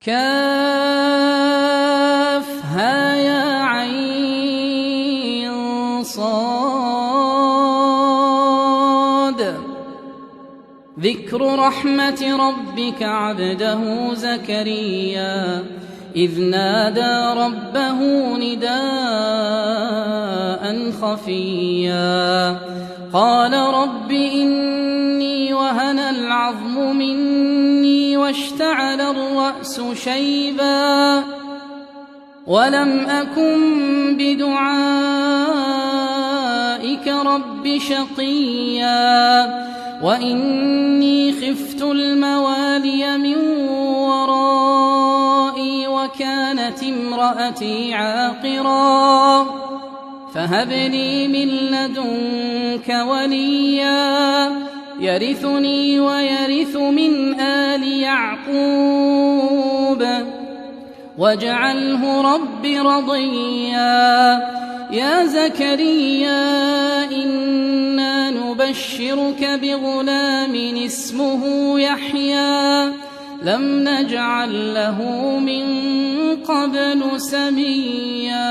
كافها يا عين صاد. ذكر رحمة ربك عبده زكريا إذ نادى ربه نداء خفيا قال رب إني وهن العظم مني واشتعل الرأس شيبا ولم أكن بدعائك رب شقيا وإني خفت الموالي من ورائي وكانت امرأتي عاقرا فهب لي من لدنك وليا يرثني ويرث من آل يعقوب واجعله رب رضيا. يا زكريا إنا نبشرك بغلام اسمه يحيى لم نجعل له من قبل سميا.